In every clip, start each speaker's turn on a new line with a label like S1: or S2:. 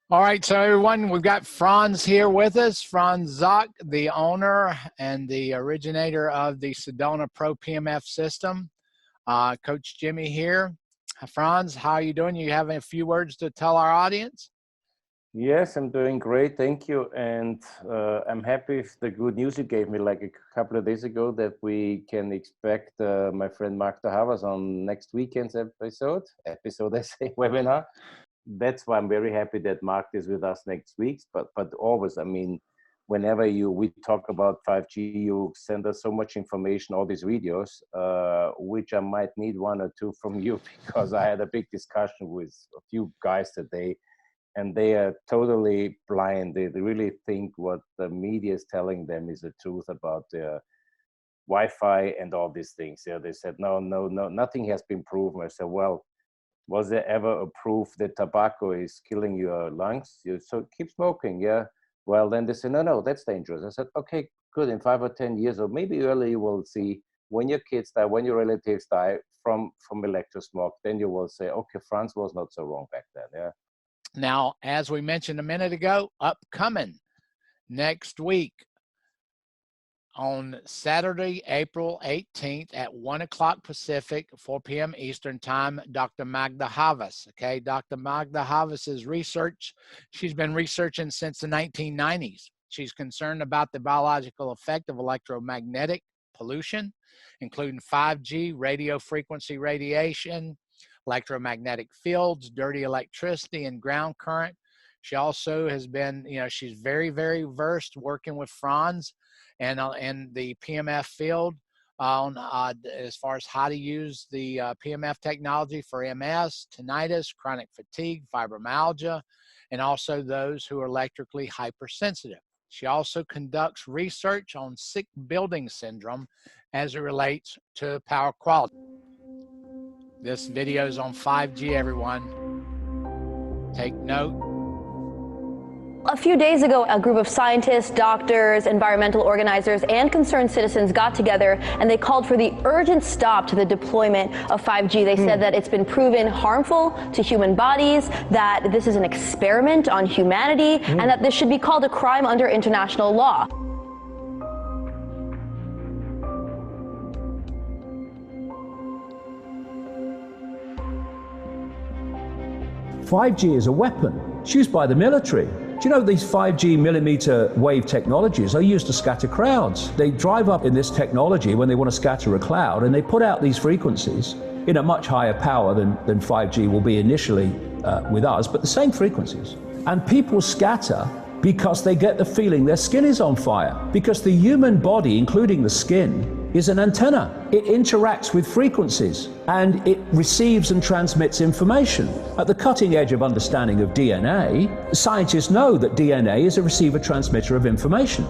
S1: All right, so everyone, we've got Franz here with us. Franz Zock, the owner and the originator of the Sedona Pro PMF system. Coach Jimmy here. Franz, how are you doing? You have a few words to tell our audience?
S2: Yes, I'm doing great, thank you. And I'm happy with the good news you gave me like a couple of days ago that we can expect my friend Mark de Havas on next weekend's episode I say, webinar. That's why I'm very happy that Mark is with us next week. But always, I mean, whenever we talk about 5G, you send us so much information, all these videos, which I might need one or two from you, because I had a big discussion with a few guys today, and they are totally blind. They really think what the media is telling them is the truth about the Wi-Fi and all these things. Yeah, they said, no, nothing has been proven. I said, well, was there ever a proof that tobacco is killing your lungs? So keep smoking, yeah? Well, then they say, no, that's dangerous. I said, okay, good. In 5 or 10 years, or maybe earlier, you will see when your kids die, when your relatives die from electrosmog, then you will say, okay, Franz was not so wrong back then, yeah?
S1: Now, as we mentioned a minute ago, upcoming next week, on Saturday, April 18th at 1 o'clock Pacific, 4 p.m. Eastern Time, Dr. Magda Havas. Okay, Dr. Magda Havas's research, she's been researching since the 1990s. She's concerned about the biological effect of electromagnetic pollution, including 5G, radio frequency radiation, electromagnetic fields, dirty electricity, and ground current. She also has been, she's very, very versed working with Franz and the PMF field on as far as how to use the PMF technology for MS, tinnitus, chronic fatigue, fibromyalgia, and also those who are electrically hypersensitive. She also conducts research on sick building syndrome as it relates to power quality. This video is on 5G, everyone. Take note.
S3: A few days ago, a group of scientists, doctors, environmental organizers, and concerned citizens got together and they called for the urgent stop to the deployment of 5G. They said that it's been proven harmful to human bodies, that this is an experiment on humanity, and that this should be called a crime under international law.
S4: "5G is a weapon. It's used by the military. Do you know these 5G millimeter wave technologies are used to scatter crowds? They drive up in this technology when they want to scatter a cloud, and they put out these frequencies in a much higher power than 5G will be initially with us, but the same frequencies. And people scatter because they get the feeling their skin is on fire, because the human body, including the skin, is an antenna. It interacts with frequencies and it receives and transmits information. At the cutting edge of understanding of DNA, scientists know that DNA is a receiver-transmitter of information.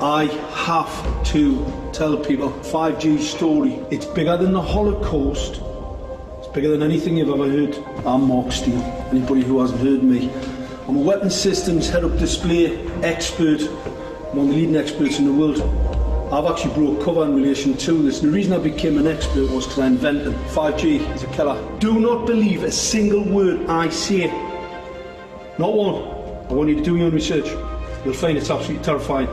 S5: I have to tell people 5G story. It's bigger than the Holocaust. It's bigger than anything you've ever heard. I'm Mark Steele. Anybody who hasn't heard me. I'm a weapons systems head-up display expert. I'm one of the leading experts in the world. I've actually broke cover in relation to this. And the reason I became an expert was because I invented 5G is a killer. Do not believe a single word I say. Not one. I want you to do your own research. You'll find it's absolutely terrifying.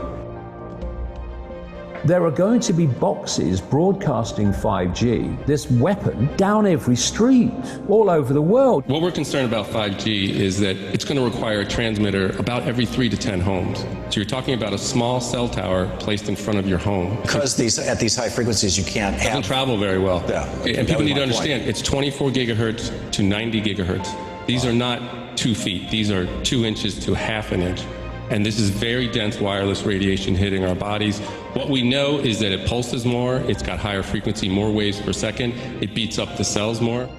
S4: There are going to be boxes broadcasting 5G, this weapon, down every street, all over the world.
S6: What we're concerned about 5G is that it's going to require a transmitter about every 3 to 10 homes. So you're talking about a small cell tower placed in front of your home.
S7: Because at these high frequencies you can't have... It
S6: doesn't travel very well.
S7: Yeah.
S6: And people need to understand, it's 24 gigahertz to 90 gigahertz. These are not 2 feet. These are 2 inches to half an inch. And this is very dense wireless radiation hitting our bodies. What we know is that it pulses more, it's got higher frequency, more waves per second, it beats up the cells more.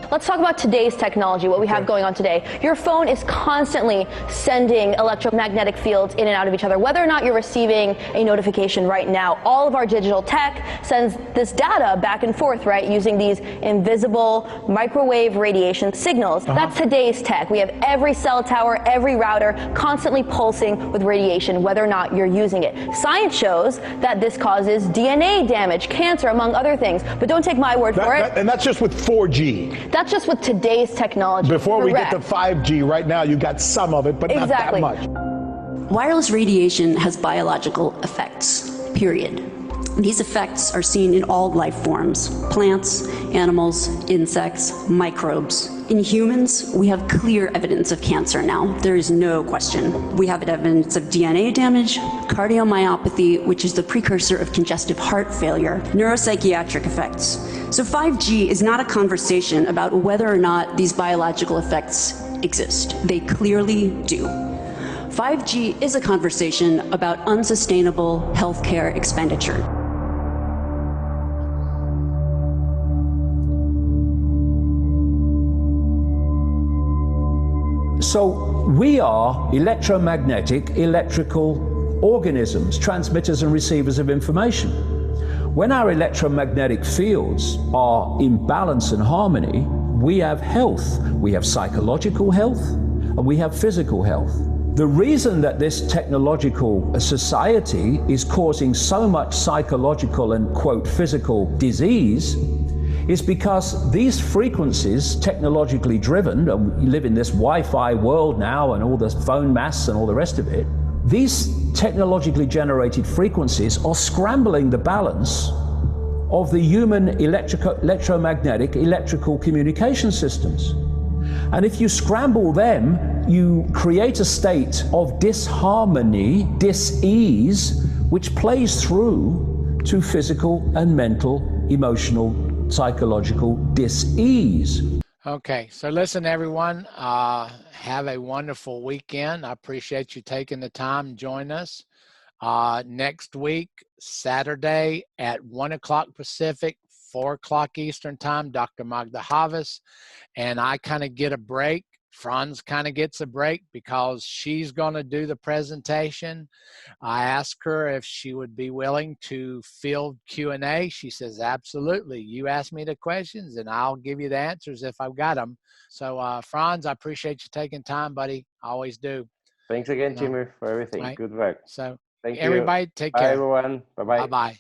S3: Let's talk about today's technology, what we have going on today. Your phone is constantly sending electromagnetic fields in and out of each other. Whether or not you're receiving a notification right now, all of our digital tech sends this data back and forth, right, using these invisible microwave radiation signals. That's today's tech. We have every cell tower, every router constantly pulsing with radiation, whether or not you're using it. Science shows that this causes DNA damage, cancer, among other things. But don't take my word for it.
S8: And that's just with 4G.
S3: That's just with today's technology.
S8: Before we get to
S3: Correct.
S8: 5G, right now you got some of it, but
S3: Exactly.
S8: not that much.
S9: Wireless radiation has biological effects, period. These effects are seen in all life forms: plants, animals, insects, microbes. In humans, we have clear evidence of cancer now. There is no question. We have evidence of DNA damage, cardiomyopathy, which is the precursor of congestive heart failure, neuropsychiatric effects. So 5G is not a conversation about whether or not these biological effects exist. They clearly do. 5G is a conversation about unsustainable healthcare expenditure.
S4: So we are electromagnetic, electrical organisms, transmitters and receivers of information. When our electromagnetic fields are in balance and harmony, we have health. We have psychological health and we have physical health. The reason that this technological society is causing so much psychological and, quote, physical disease is because these frequencies, technologically driven, and we live in this Wi-Fi world now and all the phone masts and all the rest of it, these technologically generated frequencies are scrambling the balance of the human electromagnetic electrical communication systems. And if you scramble them, you create a state of disharmony, dis-ease, which plays through to physical and mental, emotional, psychological dis-ease.
S1: Okay, so listen, everyone, have a wonderful weekend. I appreciate you taking the time to join us. Next week, Saturday at 1 o'clock Pacific, 4 o'clock Eastern time, Dr. Magda Havas, and I kind of get a break. Franz kind of gets a break because she's going to do the presentation. I asked her if she would be willing to field Q&A. She says, absolutely. You ask me the questions and I'll give you the answers if I've got them. So Franz, I appreciate you taking time, buddy. I always do.
S2: Thanks again, Jimmy, for everything.
S1: Right.
S2: Good work.
S1: So
S2: Thank you.
S1: everybody take
S2: Bye,
S1: care.
S2: everyone. Bye-bye.
S1: Bye-bye.